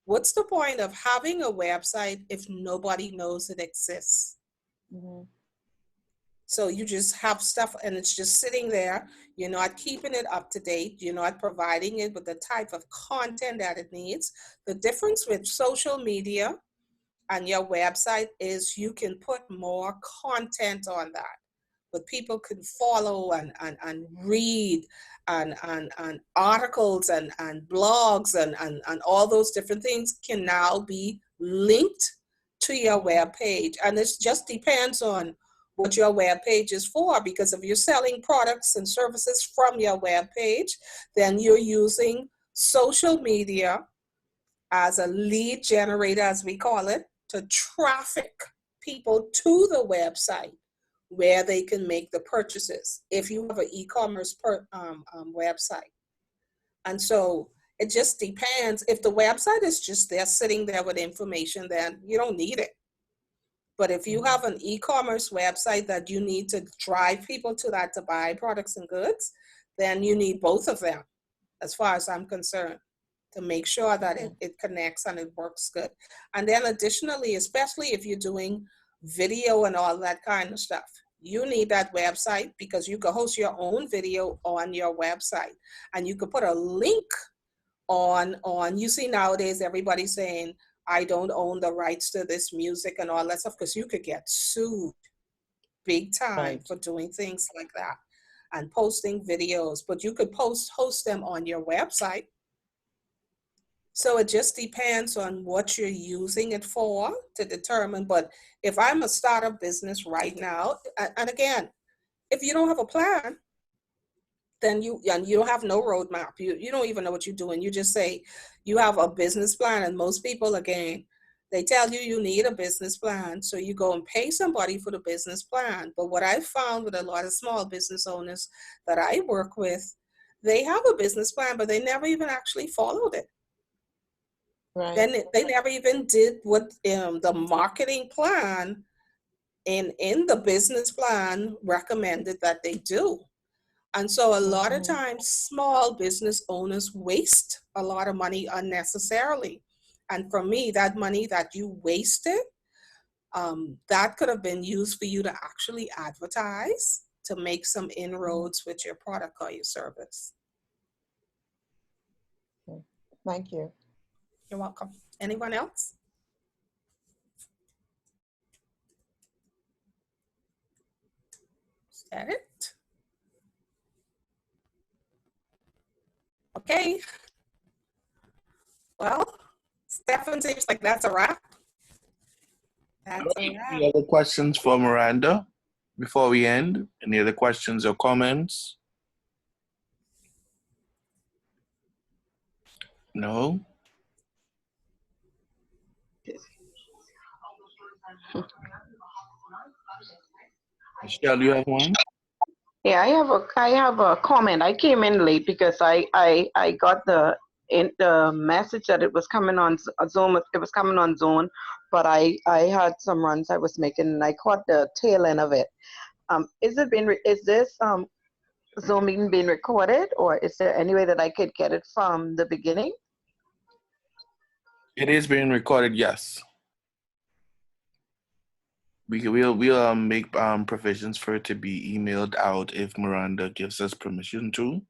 What's the point of having a website if nobody knows it exists? Mm-hmm. So you just have stuff and it's just sitting there. You're not keeping it up to date. You're not providing it with the type of content that it needs. The difference with social media and your website is you can put more content on that, but people can follow and read and articles and blogs and all those different things can now be linked to your web page. And it just depends on what your web page is for, because if you're selling products and services from your web page, then you're using social media as a lead generator, as we call it, to traffic people to the website where they can make the purchases if you have an e-commerce website. And so it just depends. If the website is just there sitting there with information, then you don't need it. But if you have an e-commerce website that you need to drive people to that to buy products and goods, then you need both of them, as far as I'm concerned, to make sure that it connects and it works good. And then additionally, especially if you're doing video and all that kind of stuff, you need that website because you can host your own video on your website. And you could put a link on, you see nowadays everybody saying, I don't own the rights to this music and all that stuff, because you could get sued big time for doing things like that and posting videos, but you could host them on your website. So it just depends on what you're using it for to determine. But if I'm a startup business right now, and again, if you don't have a plan, then you don't have no roadmap. You don't even know what you're doing. You just say you have a business plan. And most people, again, they tell you you need a business plan. So you go and pay somebody for the business plan. But what I found with a lot of small business owners that I work with, they have a business plan, but they never even actually followed it. Right. Then they never even did what the marketing plan in the business plan recommended that they do. And so a lot of times small business owners waste a lot of money unnecessarily. And for me, that money that you wasted, that could have been used for you to actually advertise, to make some inroads with your product or your service. Thank you. You're welcome. Anyone else? Is that it? Okay. Well, Stefan seems like that's a wrap. Any other questions for Miranda before we end? Any other questions or comments? No? Michelle, you have one? Yeah, I have a comment. I came in late because I got the message that it was coming on Zoom. It was coming on Zoom, but I had some runs I was making and I caught the tail end of it. Is this Zoom meeting being recorded, or is there any way that I could get it from the beginning? It is being recorded, yes. We'll make provisions for it to be emailed out if Miranda gives us permission to.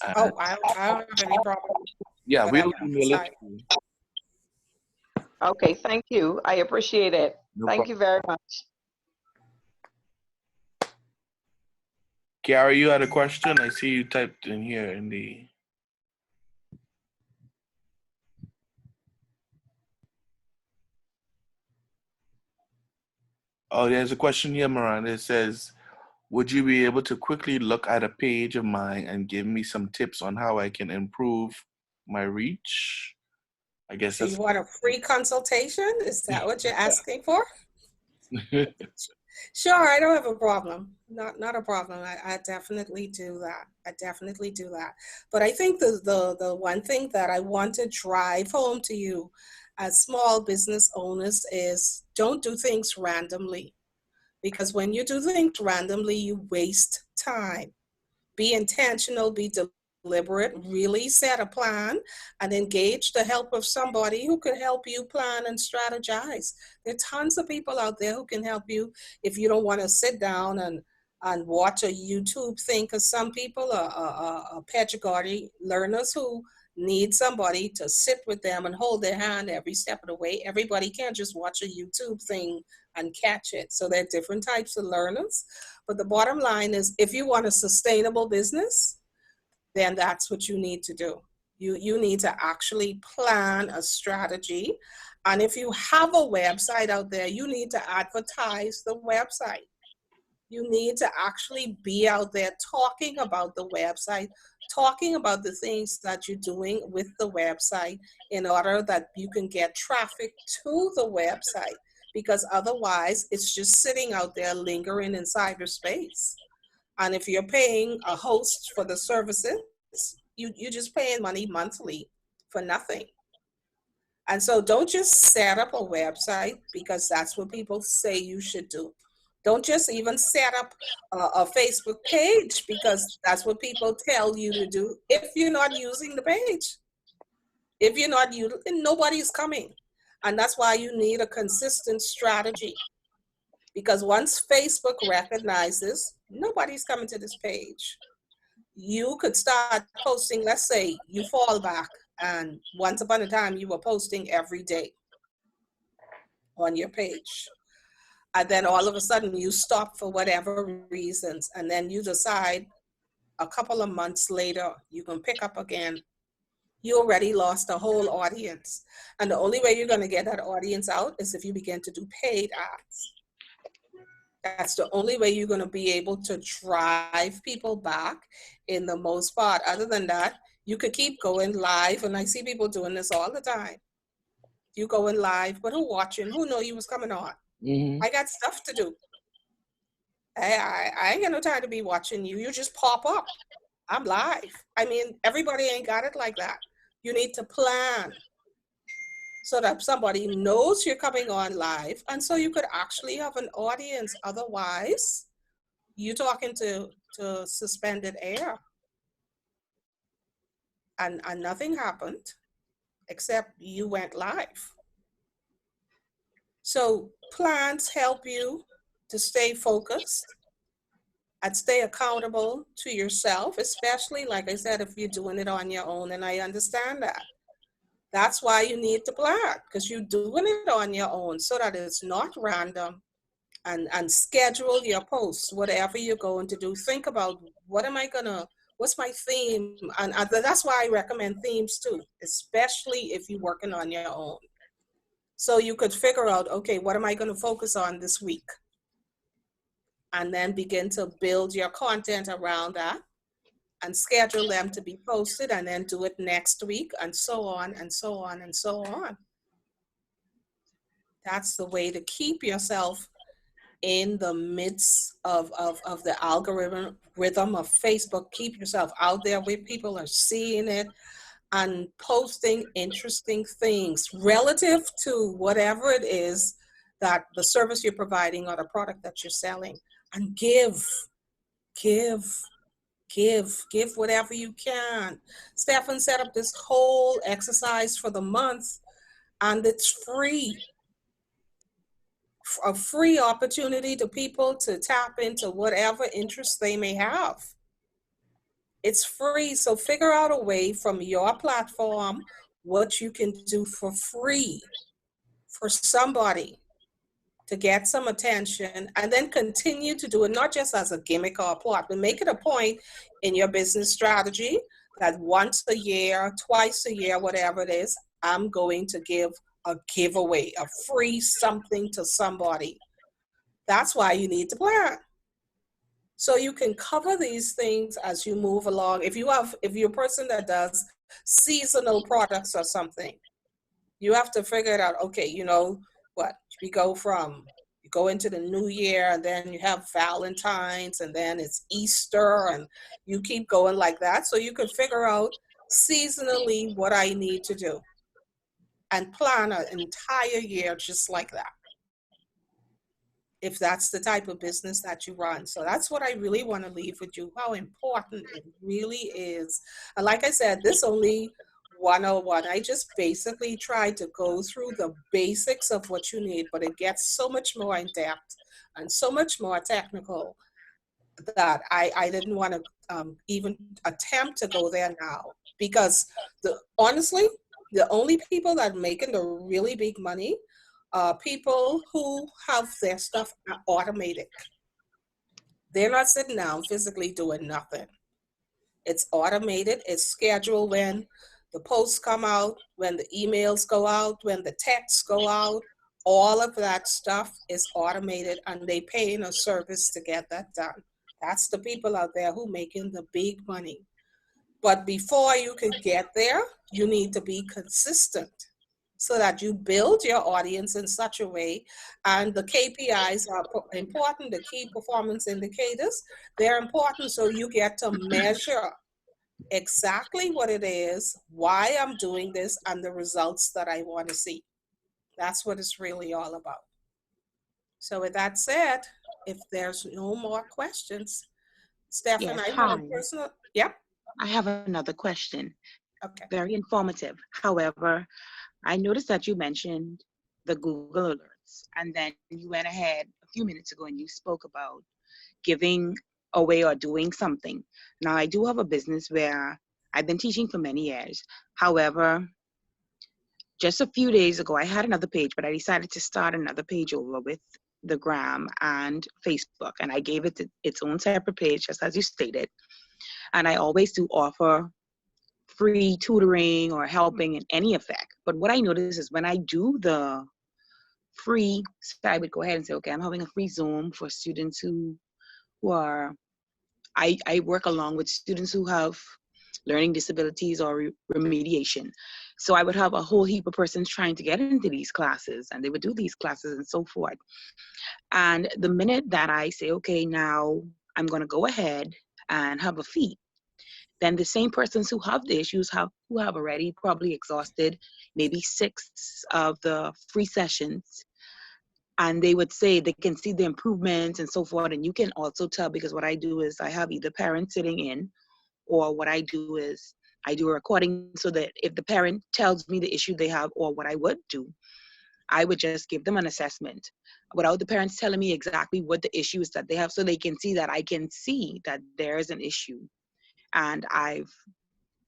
Oh, And I don't have any problem yeah, with we'll that email it website. to you. Okay, thank you. I appreciate it. No Thank problem. you very much. Gary, you had a question? I see you typed in here in the. Oh, there's a question here, Miranda. It says, would you be able to quickly look at a page of mine and give me some tips on how I can improve my reach? I guess So you that's. want a free consultation? Is that what you're asking for? Sure, I don't have a problem. Not a problem. I definitely do that. I definitely do that. But I think the one thing that I want to drive home to you as small business owners is don't do things randomly. Because when you do things randomly, you waste time. Be intentional, be deliberate, really set a plan, and engage the help of somebody who can help you plan and strategize. There are tons of people out there who can help you if you don't want to sit down and watch a YouTube thing, because some people are pedagogy learners who need somebody to sit with them and hold their hand every step of the way. Everybody can't just watch a YouTube thing and catch it. So there are different types of learners. But the bottom line is, if you want a sustainable business, then that's what you need to do. You need to actually plan a strategy. And if you have a website out there, you need to advertise the website. You need to actually be out there talking about the website, talking about the things that you're doing with the website in order that you can get traffic to the website. Because otherwise, it's just sitting out there lingering in cyberspace. And if you're paying a host for the services, you're just paying money monthly for nothing. And so don't just set up a website because that's what people say you should do. Don't just even set up a Facebook page because that's what people tell you to do if you're not using the page. If you're not using, nobody's coming. And that's why you need a consistent strategy. Because once Facebook recognizes nobody's coming to this page, you could start posting. Let's say you fall back, and once upon a time you were posting every day on your page. And then all of a sudden you stop for whatever reasons. And then you decide a couple of months later, you can pick up again. You already lost a whole audience. And the only way you're going to get that audience out is if you begin to do paid ads. That's the only way you're going to be able to drive people back in the most part. Other than that, you could keep going live. And I see people doing this all the time. You going live, but who watching? Who know you was coming on? Mm-hmm. I got stuff to do. I ain't got no time to be watching you. You just pop up. I'm live. I mean, everybody ain't got it like that. You need to plan so that somebody knows you're coming on live, and so you could actually have an audience. Otherwise, you talking to suspended air, and nothing happened except you went live. So plans help you to stay focused and stay accountable to yourself, especially, like I said, if you're doing it on your own, and I understand that. That's why you need to plan, because you're doing it on your own so that it's not random. And schedule your posts, whatever you're going to do. Think about what's my theme? And that's why I recommend themes too, especially if you're working on your own. So you could figure out, okay, what am I going to focus on this week? And then begin to build your content around that and schedule them to be posted, and then do it next week, and so on and so on and so on. That's the way to keep yourself in the midst of the algorithm of Facebook. Keep yourself out there where people are seeing it and posting interesting things relative to whatever it is that the service you're providing or the product that you're selling. And give whatever you can. Stefan set up this whole exercise for the month, and it's free. A free opportunity to people to tap into whatever interest they may have. It's free. So figure out a way from your platform what you can do for free for somebody to get some attention, and then continue to do it, not just as a gimmick or a plot, but make it a point in your business strategy that once a year, twice a year, whatever it is, I'm going to give a giveaway, a free something to somebody. That's why you need to plan. So you can cover these things as you move along. If you're a person that does seasonal products or something, you have to figure it out. Okay, you know what? You go into the new year, and then you have Valentine's, and then it's Easter, and you keep going like that. So you can figure out seasonally what I need to do and plan an entire year just like that, if that's the type of business that you run. So that's what I really want to leave with you, how important it really is. And like I said, this only 101. I just basically tried to go through the basics of what you need, but it gets so much more in depth and so much more technical that I didn't want to even attempt to go there now, because honestly, the only people that are making the really big money are people who have their stuff automated. They're not sitting down physically doing nothing. It's automated. It's scheduled when the posts come out, when the emails go out, when the texts go out. All of that stuff is automated, and they pay in a service to get that done. That's the people out there who making the big money. But before you can get there, you need to be consistent so that you build your audience in such a way. And the KPIs are important, the key performance indicators. They're important so you get to measure exactly what it is, why I'm doing this, and the results that I want to see. That's what it's really all about. So with that said, if there's no more questions, Stefan, Yes, I hi. have a personal, yep. I have another question. Okay. Very informative. However, I noticed that you mentioned the Google Alerts, and then you went ahead a few minutes ago and you spoke about giving away or doing something. Now, I do have a business where I've been teaching for many years. However, just a few days ago, I had another page, but I decided to start another page over with the Gram and Facebook, and I gave it its own separate page, just as you stated. And I always do offer free tutoring or helping in any effect. But what I notice is when I do the free, so I would go ahead and say, okay, I'm having a free Zoom for students who are, I work along with students who have learning disabilities or remediation. So I would have a whole heap of persons trying to get into these classes, and they would do these classes and so forth. And the minute that I say, okay, now I'm going to go ahead and have a fee, then the same persons who have the issues who have already probably exhausted maybe 6 of the free sessions, and they would say they can see the improvements and so forth. And you can also tell, because what I do is I have either parents sitting in, or what I do is I do a recording, so that if the parent tells me the issue they have, or what I would do, I would just give them an assessment without the parents telling me exactly what the issue is that they have, so they can see that I can see that there is an issue and I've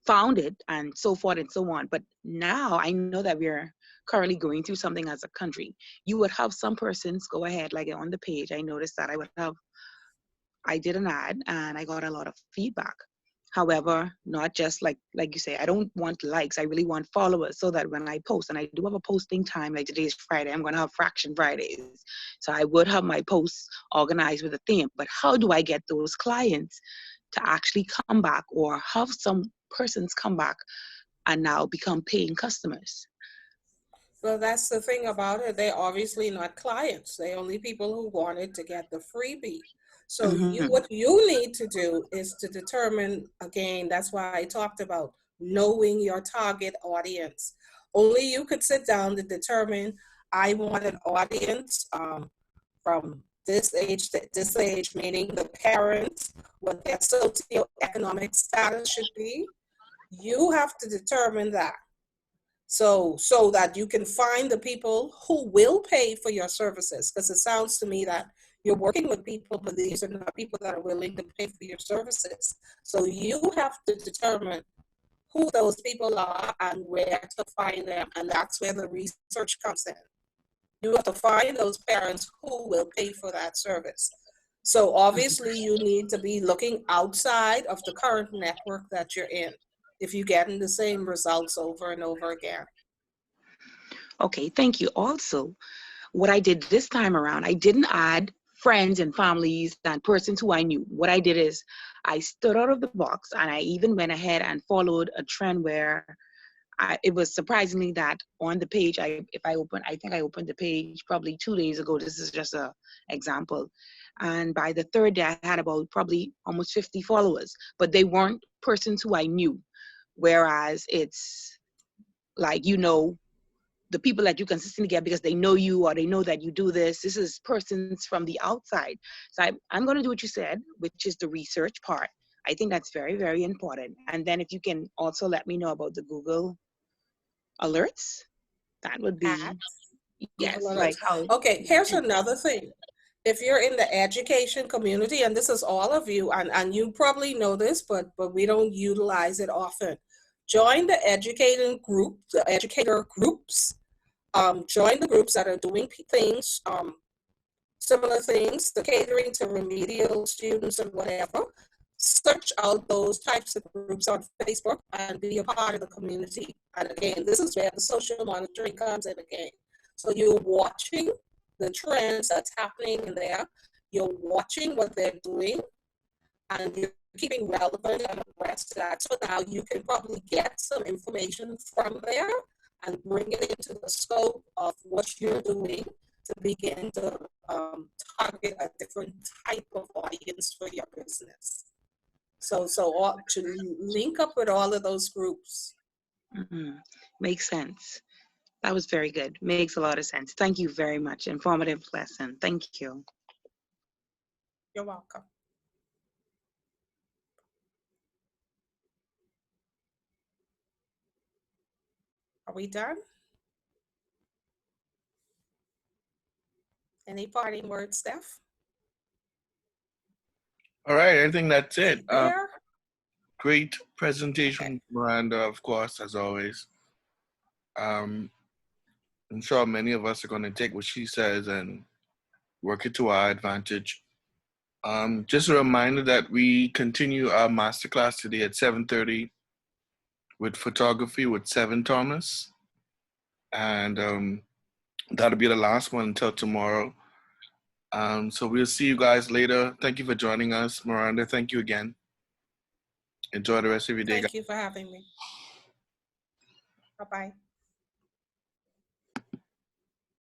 found it and so forth and so on. But now I know that we're currently going through something as a country. You would have some persons go ahead, like on the page, I noticed that I did an ad and I got a lot of feedback. However, not just like you say, I don't want likes, I really want followers, so that when I post, and I do have a posting time, like today is Friday, I'm gonna have Fraction Fridays. So I would have my posts organized with a theme, but how do I get those clients to actually come back, or have some persons come back and now become paying customers? Well, that's the thing about it. They're obviously not clients. They're only people who wanted to get the freebie. So what you need to do is to determine, again, that's why I talked about knowing your target audience. Only you could sit down to determine, I want an audience from this age to this age, meaning the parents, what their socioeconomic status should be. You have to determine that. So that you can find the people who will pay for your services, because it sounds to me that you're working with people, but these are not people that are willing to pay for your services. So you have to determine who those people are and where to find them. And that's where the research comes in. You have to find those parents who will pay for that service. So obviously you need to be looking outside of the current network that you're in if you're getting the same results over and over again. Okay, thank you. Also, what I did this time around, I didn't add friends and families and persons who I knew. What I did is I stood out of the box, and I even went ahead and followed a trend where it was surprisingly that on the page, I think I opened the page probably 2 days ago. This is just an example. And by the third day, I had about probably almost 50 followers, but they weren't persons who I knew. Whereas it's like, you know, the people that you consistently get because they know you or they know that you do this. This is persons from the outside. So I'm going to do what you said, which is the research part. I think that's very, very important. And then if you can also let me know about the Google alerts, that would be, yes, like how. Okay, here's another thing. If you're in the education community, and this is all of you, and you probably know this, but we don't utilize it often. Join the educator groups. Join the groups that are doing things, similar things, the catering to remedial students and whatever. Search out those types of groups on Facebook and be a part of the community. And again, this is where the social monitoring comes in again. So you're watching the trends that's happening in there. You're watching what they're doing, and you're keeping relevant and abreast to that. So now you can probably get some information from there and bring it into the scope of what you're doing to begin to target a different type of audience for your business. So to link up with all of those groups. Mm-hmm. Makes sense. That was very good. Makes a lot of sense. Thank you very much. Informative lesson. Thank you. You're welcome. Are we done? Any parting words, Steph? All right, I think that's it. There? Great presentation, Okay. Miranda, of course, as always. I'm sure many of us are going to take what she says and work it to our advantage. Just a reminder that we continue our masterclass today at 7:30 with photography with Seven Thomas. And that'll be the last one until tomorrow. So we'll see you guys later. Thank you for joining us. Miranda, thank you again. Enjoy the rest of your day. Thank you for having me. Bye-bye.